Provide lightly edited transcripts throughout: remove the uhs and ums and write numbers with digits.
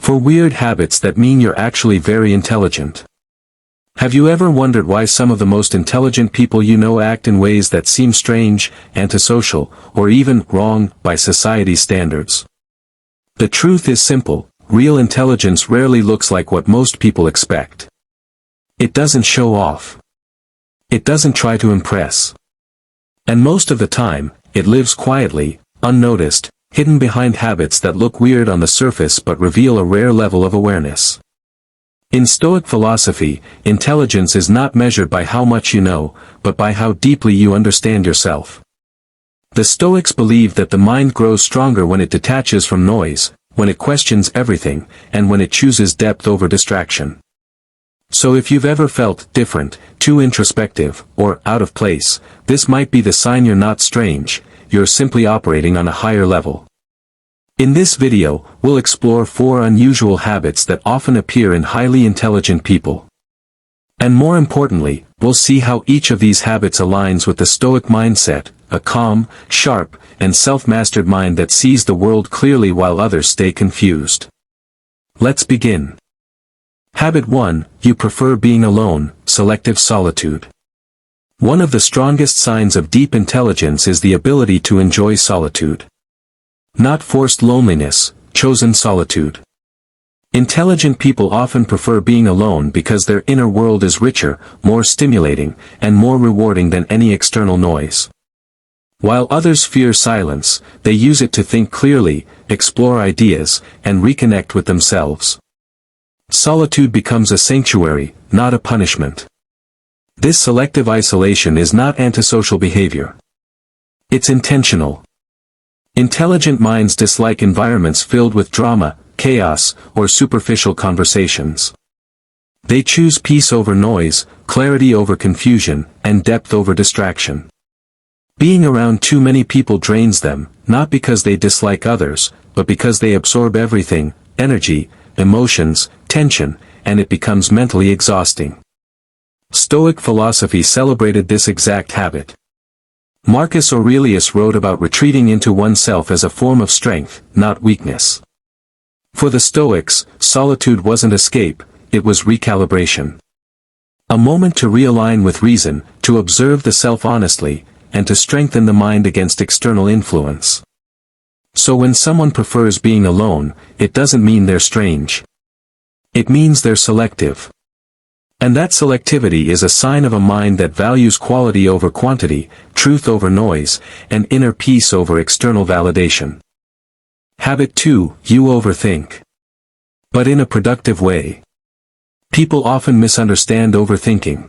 For weird habits that mean you're actually very intelligent. Have you ever wondered why some of the most intelligent people you know act in ways that seem strange, antisocial, or even wrong by society's standards? The truth is simple: real intelligence rarely looks like what most people expect. It doesn't show off. It doesn't try to impress. And most of the time, it lives quietly, unnoticed, hidden behind habits that look weird on the surface but reveal a rare level of awareness. In Stoic philosophy, intelligence is not measured by how much you know, but by how deeply you understand yourself. The Stoics believe that the mind grows stronger when it detaches from noise, when it questions everything, and when it chooses depth over distraction. So if you've ever felt different, too introspective, or out of place, this might be the sign you're not strange, you're simply operating on a higher level. In this video, we'll explore 4 unusual habits that often appear in highly intelligent people. And more importantly, we'll see how each of these habits aligns with the Stoic mindset, a calm, sharp, and self-mastered mind that sees the world clearly while others stay confused. Let's begin. Habit 1, you prefer being alone, selective solitude. One of the strongest signs of deep intelligence is the ability to enjoy solitude. Not forced loneliness, chosen solitude. Intelligent people often prefer being alone because their inner world is richer, more stimulating, and more rewarding than any external noise. While others fear silence, they use it to think clearly, explore ideas, and reconnect with themselves. Solitude becomes a sanctuary, not a punishment. This selective isolation is not antisocial behavior. It's intentional. Intelligent minds dislike environments filled with drama, chaos, or superficial conversations. They choose peace over noise, clarity over confusion, and depth over distraction. Being around too many people drains them, not because they dislike others, but because they absorb everything: energy, emotions, tension, and it becomes mentally exhausting. Stoic philosophy celebrated this exact habit. Marcus Aurelius wrote about retreating into oneself as a form of strength, not weakness. For the Stoics, solitude wasn't escape, it was recalibration. A moment to realign with reason, to observe the self honestly, and to strengthen the mind against external influence. So when someone prefers being alone, it doesn't mean they're strange. It means they're selective. And that selectivity is a sign of a mind that values quality over quantity, truth over noise, and inner peace over external validation. Habit 2, you overthink. But in a productive way. People often misunderstand overthinking.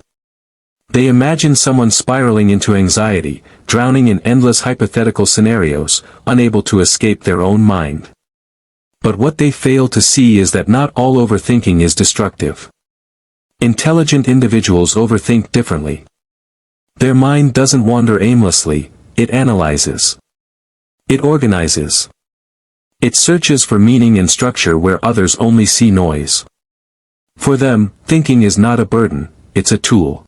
They imagine someone spiraling into anxiety, drowning in endless hypothetical scenarios, unable to escape their own mind. But what they fail to see is that not all overthinking is destructive. Intelligent individuals overthink differently. Their mind doesn't wander aimlessly, it analyzes. It organizes. It searches for meaning and structure where others only see noise. For them, thinking is not a burden, it's a tool.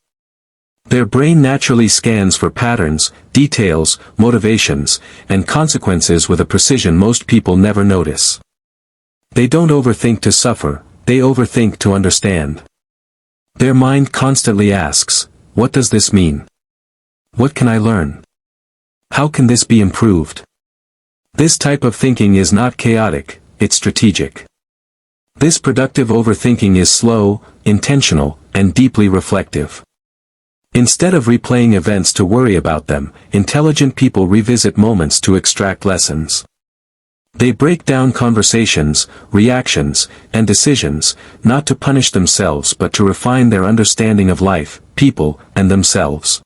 Their brain naturally scans for patterns, details, motivations, and consequences with a precision most people never notice. They don't overthink to suffer, they overthink to understand. Their mind constantly asks, what does this mean? What can I learn? How can this be improved? This type of thinking is not chaotic, it's strategic. This productive overthinking is slow, intentional, and deeply reflective. Instead of replaying events to worry about them, intelligent people revisit moments to extract lessons. They break down conversations, reactions, and decisions, not to punish themselves but to refine their understanding of life, people, and themselves.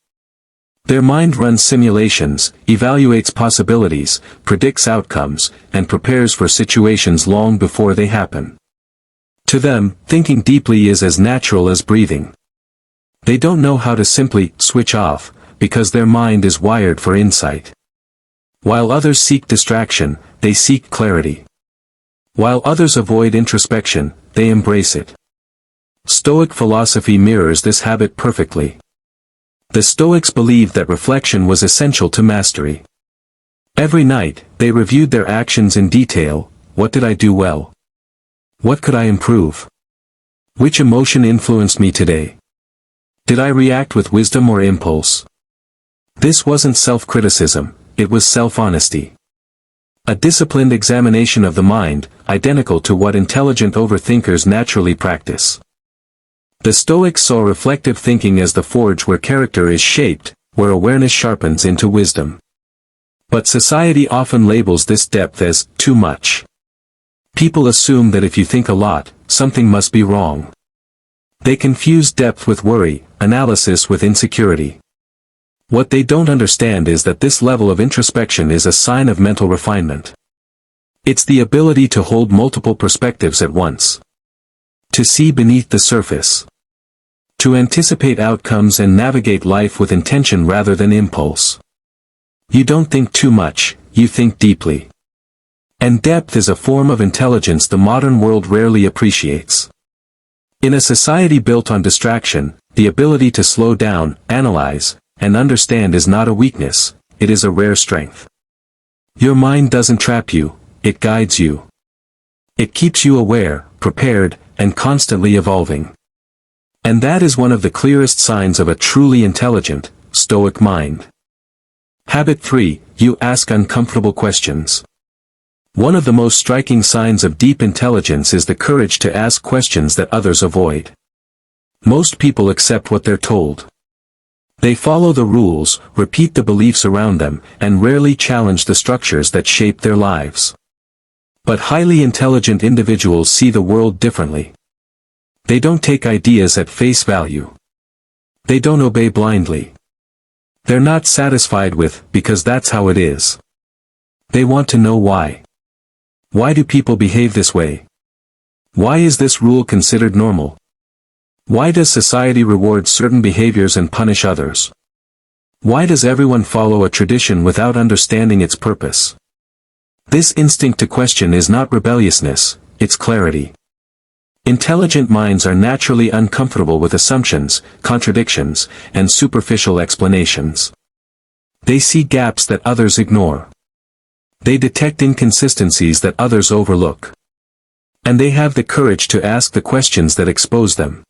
Their mind runs simulations, evaluates possibilities, predicts outcomes, and prepares for situations long before they happen. To them, thinking deeply is as natural as breathing. They don't know how to simply switch off, because their mind is wired for insight. While others seek distraction, they seek clarity. While others avoid introspection, they embrace it. Stoic philosophy mirrors this habit perfectly. The Stoics believed that reflection was essential to mastery. Every night, they reviewed their actions in detail. What did I do well? What could I improve? Which emotion influenced me today? Did I react with wisdom or impulse? This wasn't self-criticism, it was self-honesty. A disciplined examination of the mind, identical to what intelligent overthinkers naturally practice. The Stoics saw reflective thinking as the forge where character is shaped, where awareness sharpens into wisdom. But society often labels this depth as too much. People assume that if you think a lot, something must be wrong. They confuse depth with worry, analysis with insecurity. What they don't understand is that this level of introspection is a sign of mental refinement. It's the ability to hold multiple perspectives at once. To see beneath the surface. To anticipate outcomes and navigate life with intention rather than impulse. You don't think too much, you think deeply. And depth is a form of intelligence the modern world rarely appreciates. In a society built on distraction, the ability to slow down, analyze, and understand is not a weakness, it is a rare strength. Your mind doesn't trap you, it guides you. It keeps you aware, prepared, and constantly evolving. And that is one of the clearest signs of a truly intelligent, Stoic mind. Habit 3, you ask uncomfortable questions. One of the most striking signs of deep intelligence is the courage to ask questions that others avoid. Most people accept what they're told. They follow the rules, repeat the beliefs around them, and rarely challenge the structures that shape their lives. But highly intelligent individuals see the world differently. They don't take ideas at face value. They don't obey blindly. They're not satisfied with, because that's how it is. They want to know why. Why do people behave this way? Why is this rule considered normal? Why does society reward certain behaviors and punish others? Why does everyone follow a tradition without understanding its purpose? This instinct to question is not rebelliousness, it's clarity. Intelligent minds are naturally uncomfortable with assumptions, contradictions, and superficial explanations. They see gaps that others ignore. They detect inconsistencies that others overlook. And they have the courage to ask the questions that expose them.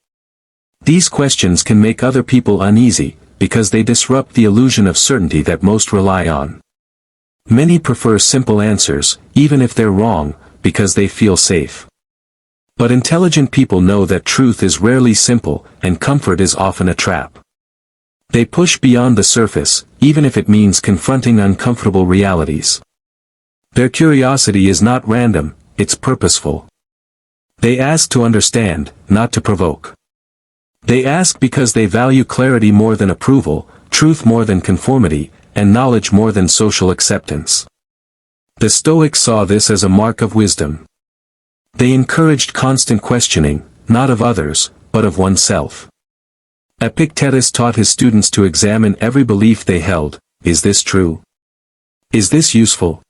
These questions can make other people uneasy, because they disrupt the illusion of certainty that most rely on. Many prefer simple answers, even if they're wrong, because they feel safe. But intelligent people know that truth is rarely simple, and comfort is often a trap. They push beyond the surface, even if it means confronting uncomfortable realities. Their curiosity is not random, it's purposeful. They ask to understand, not to provoke. They ask because they value clarity more than approval, truth more than conformity, and knowledge more than social acceptance. The Stoics saw this as a mark of wisdom. They encouraged constant questioning, not of others, but of oneself. Epictetus taught his students to examine every belief they held. Is this true? Is this useful?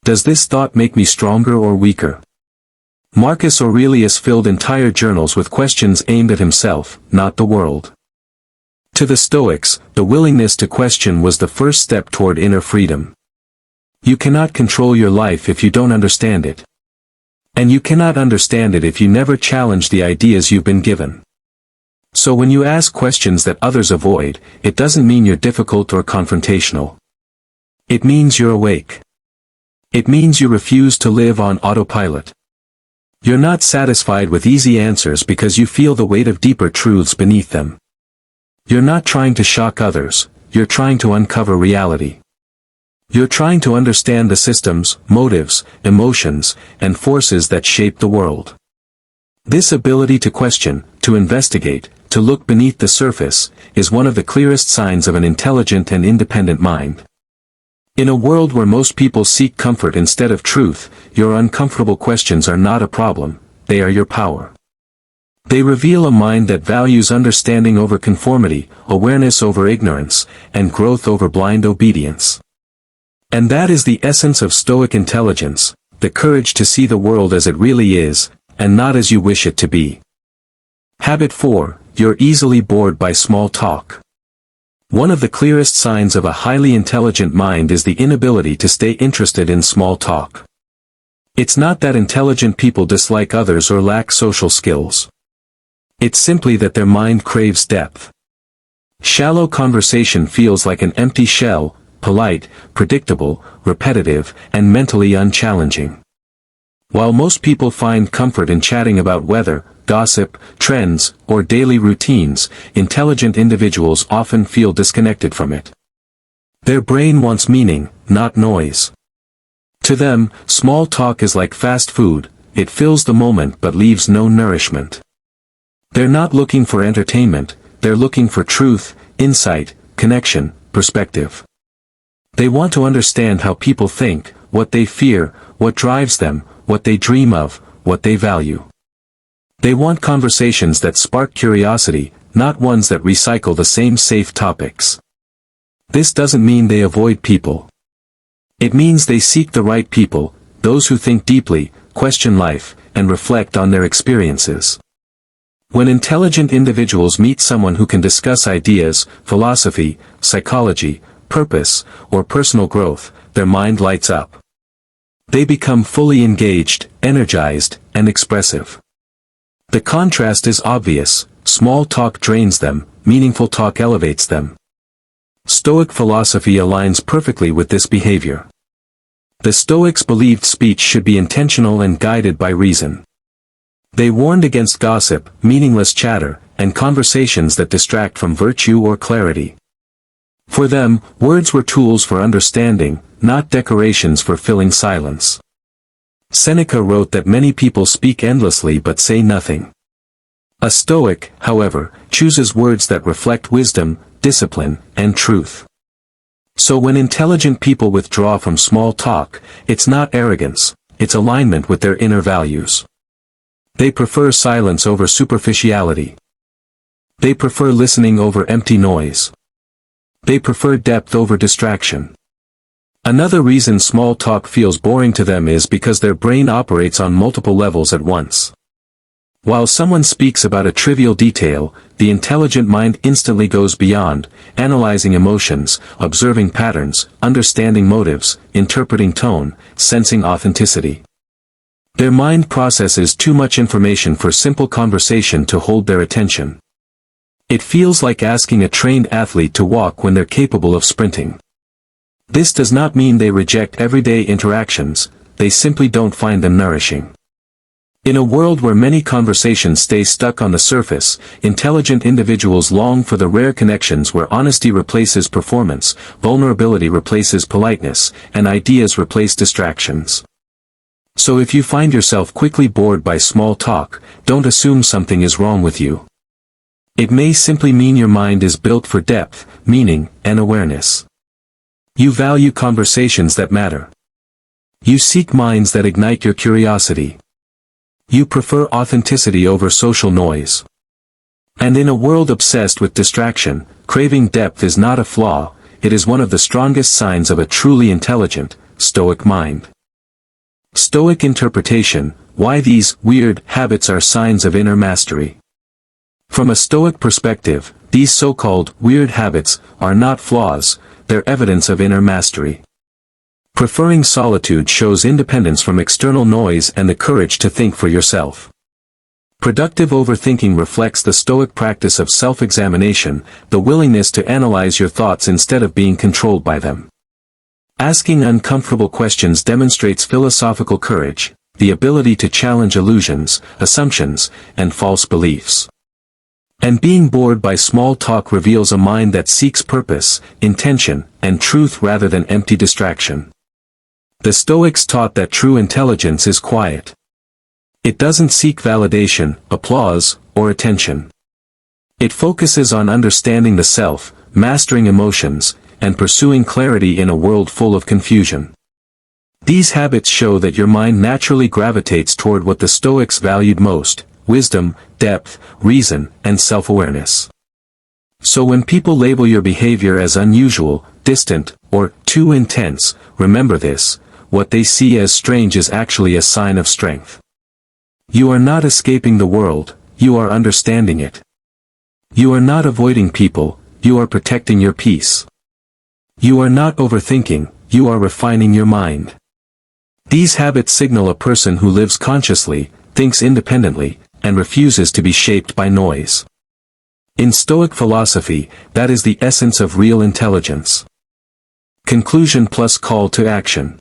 Does this thought make me stronger or weaker? Marcus Aurelius filled entire journals with questions aimed at himself, not the world. To the Stoics, the willingness to question was the first step toward inner freedom. You cannot control your life if you don't understand it. And you cannot understand it if you never challenge the ideas you've been given. So when you ask questions that others avoid, it doesn't mean you're difficult or confrontational. It means you're awake. It means you refuse to live on autopilot. You're not satisfied with easy answers because you feel the weight of deeper truths beneath them. You're not trying to shock others, you're trying to uncover reality. You're trying to understand the systems, motives, emotions, and forces that shape the world. This ability to question, to investigate, to look beneath the surface, is one of the clearest signs of an intelligent and independent mind. In a world where most people seek comfort instead of truth, your uncomfortable questions are not a problem, they are your power. They reveal a mind that values understanding over conformity, awareness over ignorance, and growth over blind obedience. And that is the essence of Stoic intelligence, the courage to see the world as it really is, and not as you wish it to be. Habit 4, you're easily bored by small talk. One of the clearest signs of a highly intelligent mind is the inability to stay interested in small talk. It's not that intelligent people dislike others or lack social skills. It's simply that their mind craves depth. Shallow conversation feels like an empty shell, polite, predictable, repetitive, and mentally unchallenging. While most people find comfort in chatting about weather, gossip, trends, or daily routines, intelligent individuals often feel disconnected from it. Their brain wants meaning, not noise. To them, small talk is like fast food, it fills the moment but leaves no nourishment. They're not looking for entertainment, they're looking for truth, insight, connection, perspective. They want to understand how people think, what they fear, what drives them, what they dream of, what they value. They want conversations that spark curiosity, not ones that recycle the same safe topics. This doesn't mean they avoid people. It means they seek the right people, those who think deeply, question life, and reflect on their experiences. When intelligent individuals meet someone who can discuss ideas, philosophy, psychology, purpose, or personal growth, their mind lights up. They become fully engaged, energized, and expressive. The contrast is obvious: small talk drains them, meaningful talk elevates them. Stoic philosophy aligns perfectly with this behavior. The Stoics believed speech should be intentional and guided by reason. They warned against gossip, meaningless chatter, and conversations that distract from virtue or clarity. For them, words were tools for understanding, not decorations for filling silence. Seneca wrote that many people speak endlessly but say nothing. A Stoic, however, chooses words that reflect wisdom, discipline, and truth. So when intelligent people withdraw from small talk, it's not arrogance, it's alignment with their inner values. They prefer silence over superficiality. They prefer listening over empty noise. They prefer depth over distraction. Another reason small talk feels boring to them is because their brain operates on multiple levels at once. While someone speaks about a trivial detail, the intelligent mind instantly goes beyond, analyzing emotions, observing patterns, understanding motives, interpreting tone, sensing authenticity. Their mind processes too much information for simple conversation to hold their attention. It feels like asking a trained athlete to walk when they're capable of sprinting. This does not mean they reject everyday interactions, they simply don't find them nourishing. In a world where many conversations stay stuck on the surface, intelligent individuals long for the rare connections where honesty replaces performance, vulnerability replaces politeness, and ideas replace distractions. So if you find yourself quickly bored by small talk, don't assume something is wrong with you. It may simply mean your mind is built for depth, meaning, and awareness. You value conversations that matter. You seek minds that ignite your curiosity. You prefer authenticity over social noise. And in a world obsessed with distraction, craving depth is not a flaw, it is one of the strongest signs of a truly intelligent, Stoic mind. Stoic interpretation: why these weird habits are signs of inner mastery. From a Stoic perspective, these so-called weird habits are not flaws, they're evidence of inner mastery. Preferring solitude shows independence from external noise and the courage to think for yourself. Productive overthinking reflects the Stoic practice of self-examination, the willingness to analyze your thoughts instead of being controlled by them. Asking uncomfortable questions demonstrates philosophical courage, the ability to challenge illusions, assumptions, and false beliefs. And being bored by small talk reveals a mind that seeks purpose, intention, and truth rather than empty distraction. The Stoics taught that true intelligence is quiet. It doesn't seek validation, applause, or attention. It focuses on understanding the self, mastering emotions, and pursuing clarity in a world full of confusion. These habits show that your mind naturally gravitates toward what the Stoics valued most: wisdom, depth, reason, and self-awareness. So when people label your behavior as unusual, distant, or too intense, remember this: what they see as strange is actually a sign of strength. You are not escaping the world, you are understanding it. You are not avoiding people, you are protecting your peace. You are not overthinking, you are refining your mind. These habits signal a person who lives consciously, thinks independently, and refuses to be shaped by noise. In Stoic philosophy, that is the essence of real intelligence. Conclusion plus call to action.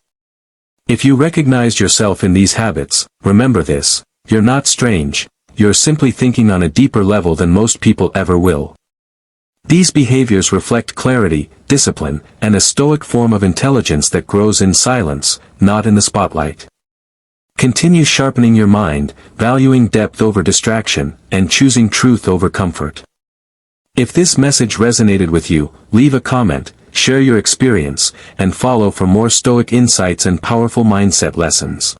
If you recognized yourself in these habits, remember this: you're not strange, you're simply thinking on a deeper level than most people ever will. These behaviors reflect clarity, discipline, and a Stoic form of intelligence that grows in silence, not in the spotlight. Continue sharpening your mind, valuing depth over distraction, and choosing truth over comfort. If this message resonated with you, leave a comment, share your experience, and follow for more Stoic insights and powerful mindset lessons.